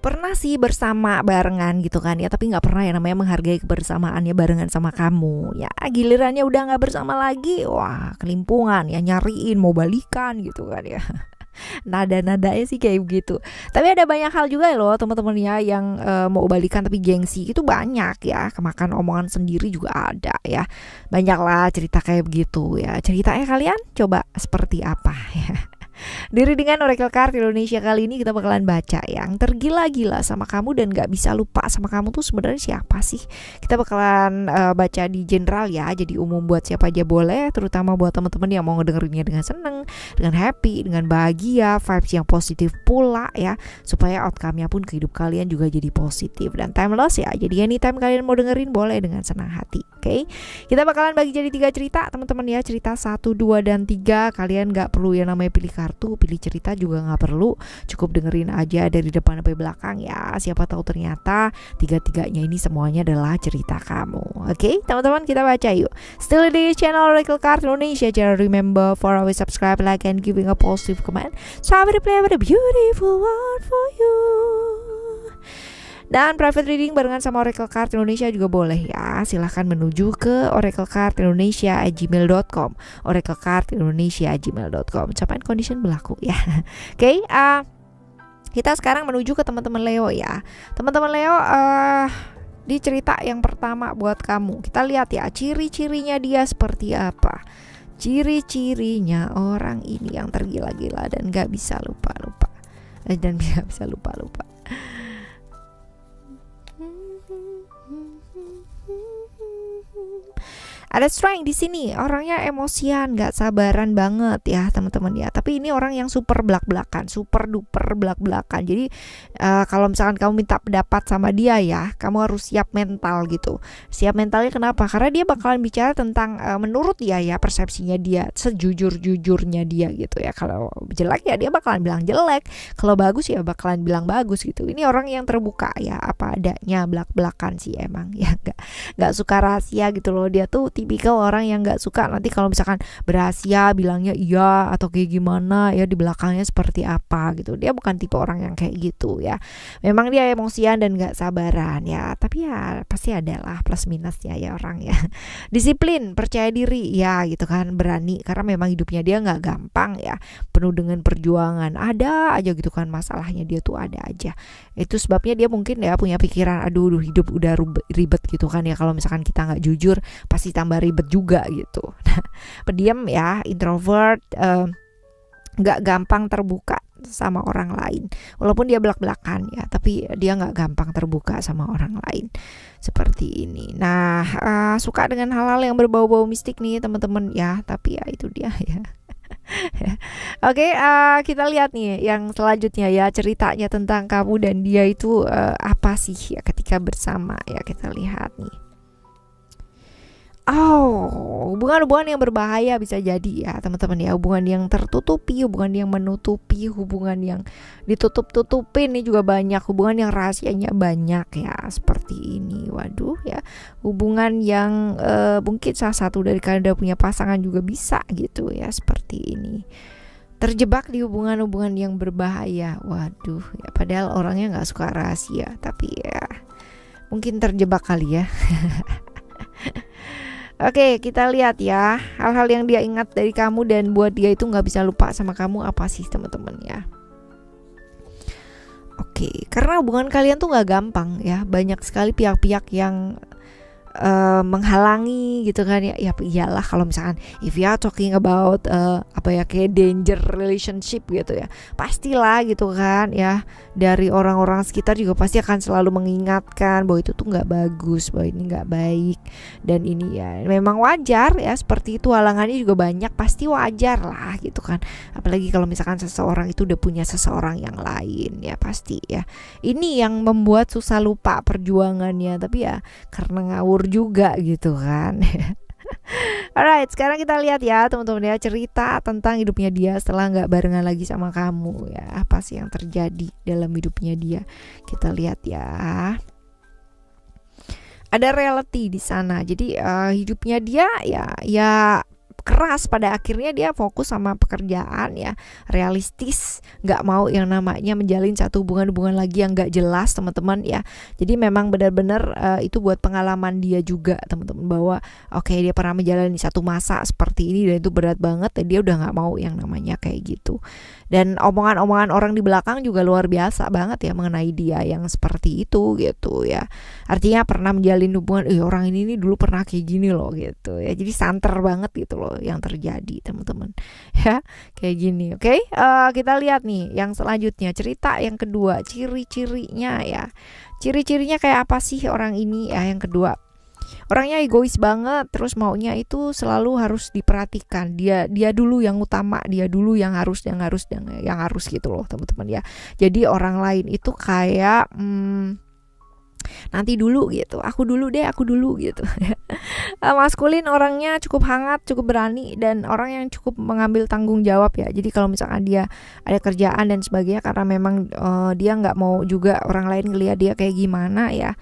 pernah sih bersama barengan gitu kan ya, tapi nggak pernah yang namanya menghargai kebersamaannya barengan sama kamu ya. Gilirannya udah nggak bersama lagi, wah kelimpungan ya, nyariin mau balikan gitu kan ya. Nada-nadanya sih kayak begitu. Tapi ada banyak hal juga loh teman-teman ya yang mau balikan tapi gengsi, itu banyak ya, kemakan omongan sendiri juga ada ya. Banyak lah cerita kayak begitu ya. Ceritanya kalian coba seperti apa ya. Di readingan Oracle Card Indonesia kali ini kita bakalan baca yang tergila-gila sama kamu dan gak bisa lupa sama kamu tuh sebenarnya siapa sih. Kita bakalan baca di general ya, jadi umum buat siapa aja boleh, terutama buat teman-teman yang mau ngedengerinnya dengan seneng, dengan happy, dengan bahagia, vibes yang positif pula ya, supaya outcome-nya pun ke hidup kalian juga jadi positif dan timeless ya. Jadi anytime kalian mau dengerin boleh dengan senang hati. Oke, kita bakalan bagi jadi 3 cerita teman-teman ya. Cerita 1, 2, dan 3. Kalian gak perlu yang namanya pilih kartu, pilih cerita juga gak perlu. Cukup dengerin aja dari depan sampai belakang ya. Siapa tahu ternyata 3-3-nya ini semuanya adalah cerita kamu. Oke, teman-teman kita baca yuk. Still di channel Oracle Card Indonesia. Jangan remember for always subscribe, like, and giving a positive comment. So I will play with a beautiful one for you. Dan private reading barengan sama Oracle Card Indonesia juga boleh ya. Silahkan menuju ke oraclecardindonesia@gmail.com, oraclecardindonesia@gmail.com. Terms and condition berlaku ya. Oke, kita sekarang menuju ke teman-teman Leo ya. Teman-teman Leo, di cerita yang pertama buat kamu, kita lihat ya ciri-cirinya dia seperti apa. Ciri-cirinya orang ini yang tergila-gila dan gak bisa lupa-lupa. Dan gak bisa lupa-lupa. Ada strength di sini, orangnya emosian, gak sabaran banget ya teman-teman ya. Tapi ini orang yang super belak-belakan, super duper belak-belakan. Jadi kalau misalkan kamu minta pendapat sama dia ya, kamu harus siap mental gitu. Siap mentalnya kenapa? Karena dia bakalan bicara tentang menurut dia ya, persepsinya dia, sejujur-jujurnya dia gitu ya. Kalau jelek ya dia bakalan bilang jelek, kalau bagus ya bakalan bilang bagus gitu. Ini orang yang terbuka ya, apa adanya, belak-belakan sih emang ya, gak suka rahasia gitu loh. Dia tuh tipikal orang yang gak suka nanti kalau misalkan berhasil bilangnya iya atau kayak gimana ya, di belakangnya seperti apa gitu. Dia bukan tipe orang yang kayak gitu ya. Memang dia emosian dan gak sabaran ya, tapi ya pasti adalah plus minusnya ya orang ya. Disiplin, percaya diri ya gitu kan, berani, karena memang hidupnya dia gak gampang ya, penuh dengan perjuangan. Ada aja gitu kan masalahnya, dia tuh ada aja. Itu sebabnya dia mungkin ya punya pikiran aduh hidup udah ribet gitu kan ya, kalau misalkan kita gak jujur pasti tambah ribet juga gitu. Pendiam ya, introvert, gak gampang terbuka sama orang lain. Walaupun dia belak-belakan ya, tapi dia gak gampang terbuka sama orang lain. Seperti ini. Nah, suka dengan hal-hal yang berbau-bau mistik nih teman-teman ya, tapi ya itu dia ya. Oke, kita lihat nih yang selanjutnya ya, ceritanya tentang kamu dan dia itu apa sih ya ketika bersama ya, kita lihat nih. Hubungan-hubungan yang berbahaya bisa jadi ya teman-teman ya. Hubungan yang tertutupi, hubungan yang menutupi, hubungan yang ditutup-tutupin ini juga banyak. Hubungan yang rahasianya banyak ya, seperti ini. Waduh ya, hubungan yang mungkin salah satu dari kalian udah punya pasangan juga bisa gitu ya, seperti ini. Terjebak di hubungan-hubungan yang berbahaya. Waduh ya, padahal orangnya gak suka rahasia, tapi ya mungkin terjebak kali ya. Oke, kita lihat ya hal-hal yang dia ingat dari kamu dan buat dia itu gak bisa lupa sama kamu apa sih teman-teman ya. Oke, karena hubungan kalian tuh gak gampang ya, banyak sekali pihak-pihak yang menghalangi gitu kan ya. Ya iyalah kalau misalkan if you are talking about kayak danger relationship gitu ya, pastilah gitu kan ya, dari orang-orang sekitar juga pasti akan selalu mengingatkan bahwa itu tuh nggak bagus, bahwa ini nggak baik, dan ini ya memang wajar ya, seperti itu. Halangannya juga banyak, pasti wajar lah gitu kan, apalagi kalau misalkan seseorang itu udah punya seseorang yang lain ya, pasti ya. Ini yang membuat susah lupa perjuangannya, tapi ya karena ngawur juga gitu kan. Alright, sekarang kita lihat ya teman-teman ya, cerita tentang hidupnya dia setelah gak barengan lagi sama kamu ya. Apa sih yang terjadi dalam hidupnya dia? Kita lihat ya. Ada reality di sana. Jadi hidupnya dia ya keras, pada akhirnya dia fokus sama pekerjaan ya, realistis, nggak mau yang namanya menjalin satu hubungan lagi yang nggak jelas teman-teman ya. Jadi memang benar-benar itu buat pengalaman dia juga teman-teman, bahwa oke, dia pernah menjalani satu masa seperti ini dan itu berat banget, dan dia udah nggak mau yang namanya kayak gitu. Dan omongan-omongan orang di belakang juga luar biasa banget ya mengenai dia yang seperti itu gitu ya. Artinya pernah menjalin hubungan, orang ini dulu pernah kayak gini loh gitu ya. Jadi santer banget gitu loh yang terjadi teman-teman ya, kayak gini. Oke, kita lihat nih yang selanjutnya, cerita yang kedua, ciri-cirinya ya. Ciri-cirinya kayak apa sih orang ini ya? Yang kedua, orangnya egois banget, terus maunya itu selalu harus diperhatikan. Dia dulu yang utama, dia dulu yang harus gitu loh teman-teman ya. Jadi orang lain itu kayak nanti dulu gitu, aku dulu gitu. Maskulin orangnya cukup hangat, cukup berani, dan orang yang cukup mengambil tanggung jawab ya. Jadi kalau misalkan dia ada kerjaan dan sebagainya, karena memang dia nggak mau juga orang lain ngelihat dia kayak gimana ya,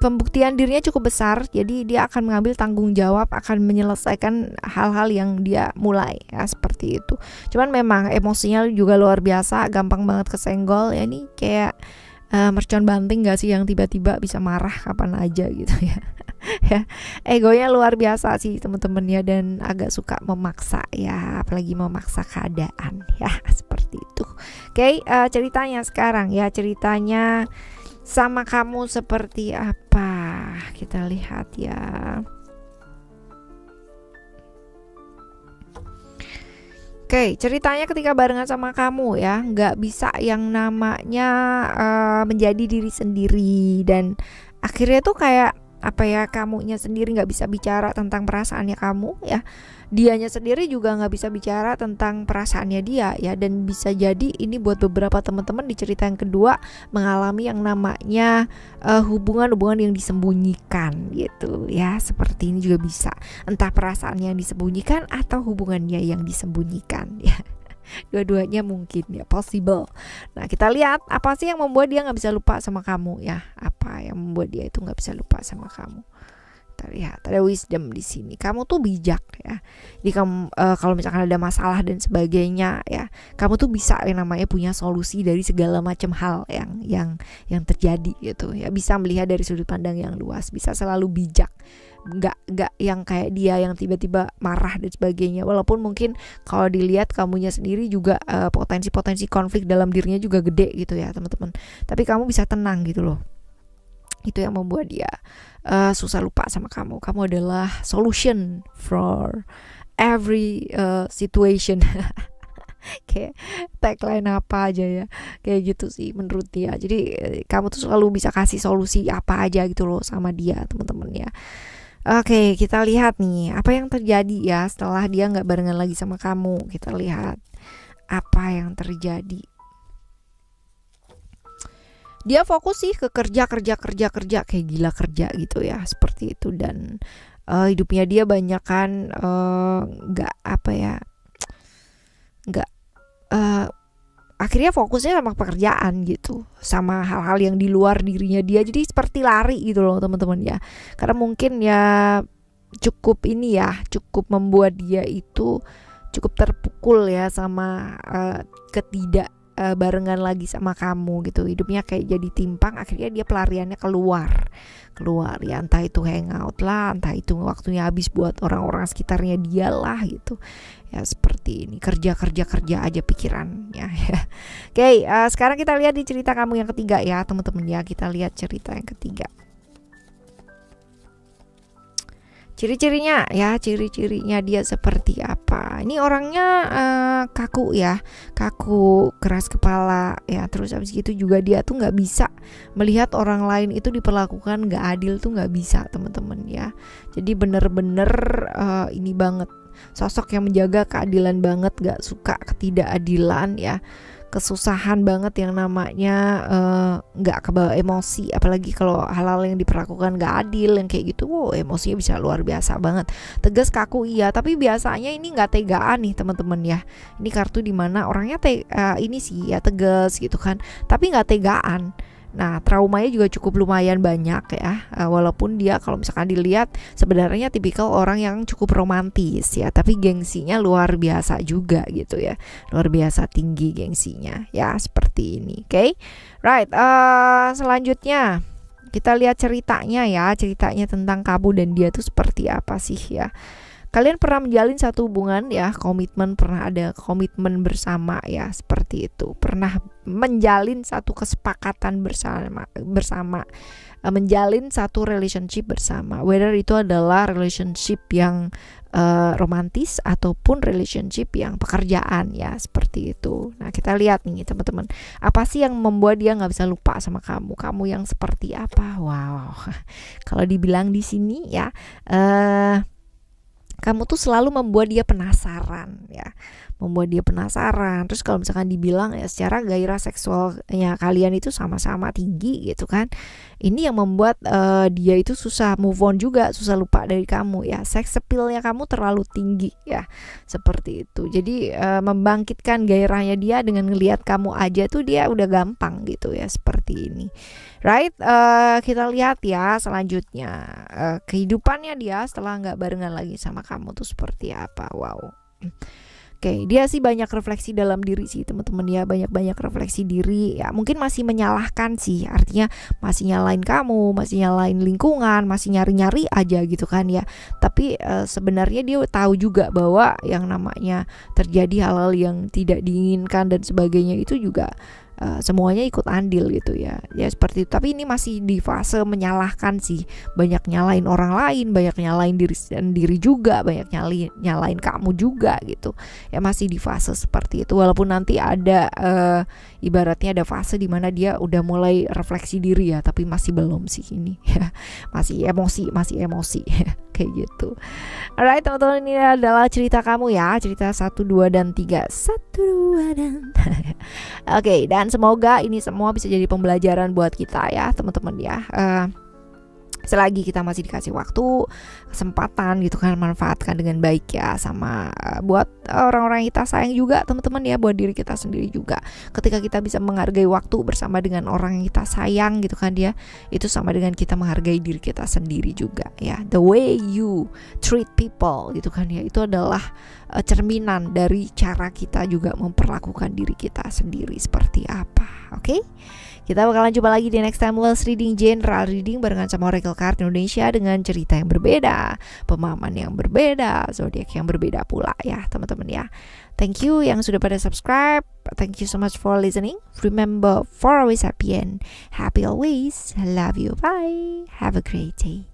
pembuktian dirinya cukup besar. Jadi dia akan mengambil tanggung jawab, akan menyelesaikan hal-hal yang dia mulai ya, seperti itu. Cuman memang emosinya juga luar biasa, gampang banget kesenggol ya. Ini kayak mercon banting gak sih, yang tiba-tiba bisa marah kapan aja gitu ya. Ya, egonya luar biasa sih teman-teman ya, dan agak suka memaksa ya, apalagi memaksa keadaan ya, seperti itu. Oke, ceritanya sekarang ya, ceritanya sama kamu seperti apa, kita lihat ya. Oke, ceritanya ketika barengan sama kamu ya, nggak bisa yang namanya menjadi diri sendiri, dan akhirnya tuh kayak apa ya, kamunya sendiri nggak bisa bicara tentang perasaannya kamu ya, dianya sendiri juga nggak bisa bicara tentang perasaannya dia ya. Dan bisa jadi ini buat beberapa teman-teman di cerita yang kedua mengalami yang namanya hubungan-hubungan yang disembunyikan gitu ya. Seperti ini juga bisa, entah perasaan yang disembunyikan atau hubungannya yang disembunyikan ya. Dua-duanya mungkin ya, possible. Nah, kita lihat apa sih yang membuat dia nggak bisa lupa sama kamu ya, apa yang membuat dia itu nggak bisa lupa sama kamu. Kita lihat ada wisdom di sini, kamu tuh bijak ya. Jadi kamu kalau misalkan ada masalah dan sebagainya ya, kamu tuh bisa yang namanya punya solusi dari segala macam hal yang terjadi gitu ya. Bisa melihat dari sudut pandang yang luas, bisa selalu bijak, nggak yang kayak dia yang tiba-tiba marah dan sebagainya. Walaupun mungkin kalau dilihat kamunya sendiri juga potensi konflik dalam dirinya juga gede gitu ya teman-teman, tapi kamu bisa tenang gitu loh. Itu yang membuat dia susah lupa sama kamu. Kamu adalah solution for every situation. Kayak tagline apa aja ya, kayak gitu sih menurut dia. Jadi kamu tuh selalu bisa kasih solusi apa aja gitu loh sama dia teman-teman ya. Oke, kita lihat nih apa yang terjadi ya setelah dia nggak barengan lagi sama kamu. Kita lihat apa yang terjadi. Dia fokus sih ke kerja kayak gila kerja gitu ya, seperti itu. Dan hidupnya dia banyak kan nggak akhirnya fokusnya sama pekerjaan gitu, sama hal-hal yang di luar dirinya dia. Jadi seperti lari gitu loh teman-teman ya, karena mungkin ya cukup membuat dia itu cukup terpukul ya sama ketidak barengan lagi sama kamu gitu. Hidupnya kayak jadi timpang, akhirnya dia pelariannya keluar ya, entah itu hangout lah, entah itu waktunya habis buat orang-orang sekitarnya dia lah gitu ya. Seperti ini, kerja aja pikirannya ya. Oke, sekarang kita lihat di cerita kamu yang ketiga ya teman-teman ya. Kita lihat cerita yang ketiga, ciri-cirinya ya, ciri-cirinya dia seperti apa. Ini orangnya kaku ya, kaku, keras kepala ya. Terus habis gitu juga dia tuh nggak bisa melihat orang lain itu diperlakukan nggak adil tuh, nggak bisa teman-teman ya. Jadi bener-bener ini banget, sosok yang menjaga keadilan banget, nggak suka ketidakadilan ya. Kesusahan banget yang namanya nggak kebawa emosi, apalagi kalau hal-hal yang diperlakukan nggak adil yang kayak gitu. Wow, emosinya bisa luar biasa banget. Tegas, kaku iya, tapi biasanya ini nggak tegaan nih teman-teman ya. Ini kartu dimana orangnya ini sih ya tegas gitu kan, tapi nggak tegaan. Nah, traumanya juga cukup lumayan banyak ya. Walaupun dia kalau misalkan dilihat sebenarnya tipikal orang yang cukup romantis ya, tapi gengsinya luar biasa juga gitu ya. Luar biasa tinggi gengsinya. Ya, seperti ini. Oke. Right, selanjutnya kita lihat ceritanya ya. Ceritanya tentang kamu dan dia tuh seperti apa sih ya. Kalian pernah menjalin satu hubungan ya, komitmen, pernah ada komitmen bersama ya, seperti itu. Pernah menjalin satu kesepakatan bersama, menjalin satu relationship bersama. Whether itu adalah relationship yang romantis ataupun relationship yang pekerjaan ya, seperti itu. Nah, kita lihat nih teman-teman, apa sih yang membuat dia nggak bisa lupa sama kamu? Kamu yang seperti apa? Wow, kalau dibilang di sini ya, kamu tuh selalu membuat dia penasaran ya, membuat dia penasaran. Terus kalau misalkan dibilang ya secara gairah seksualnya kalian itu sama-sama tinggi gitu kan, ini yang membuat dia itu susah move on juga, susah lupa dari kamu ya. Sex appeal-nya kamu terlalu tinggi ya, seperti itu. Jadi membangkitkan gairahnya dia dengan ngelihat kamu aja tuh dia udah gampang gitu ya, seperti ini. Right, kita lihat ya selanjutnya kehidupannya dia setelah nggak barengan lagi sama kamu tuh seperti apa. Wow. Oke, dia sih banyak refleksi dalam diri sih teman-teman ya, banyak refleksi diri ya. Mungkin masih menyalahkan sih, artinya masih nyalain kamu, masih nyalain lingkungan, masih nyari-nyari aja gitu kan ya. Tapi sebenarnya dia tahu juga bahwa yang namanya terjadi hal-hal yang tidak diinginkan dan sebagainya itu juga semuanya ikut andil gitu ya seperti itu. Tapi ini masih di fase menyalahkan sih, banyak nyalain orang lain, banyak nyalain diri sendiri juga, banyak nyalain kamu juga gitu ya, masih di fase seperti itu. Walaupun nanti ada ibaratnya ada fase dimana dia udah mulai refleksi diri ya, tapi masih belum sih ini ya, masih emosi kayak gitu. Alright teman-teman, ini adalah cerita kamu ya, cerita 1, 2, dan 3. 1, 2, dan Oke, dan semoga ini semua bisa jadi pembelajaran buat kita ya teman-teman ya. Selagi kita masih dikasih waktu, kesempatan gitu kan, manfaatkan dengan baik ya, sama buat orang-orang yang kita sayang juga teman-teman ya, buat diri kita sendiri juga. Ketika kita bisa menghargai waktu bersama dengan orang yang kita sayang gitu kan dia, itu sama dengan kita menghargai diri kita sendiri juga ya. The way you treat people gitu kan ya, itu adalah cerminan dari cara kita juga memperlakukan diri kita sendiri seperti apa. Oke? Kita bakalan jumpa lagi di next time Wells Reading, General Reading barengan sama Oracle Card Indonesia dengan cerita yang berbeda, pemahaman yang berbeda, zodiak yang berbeda pula ya teman-teman ya. Thank you yang sudah pada subscribe. Thank you so much for listening. Remember, for always happy and happy always. I love you. Bye. Have a great day.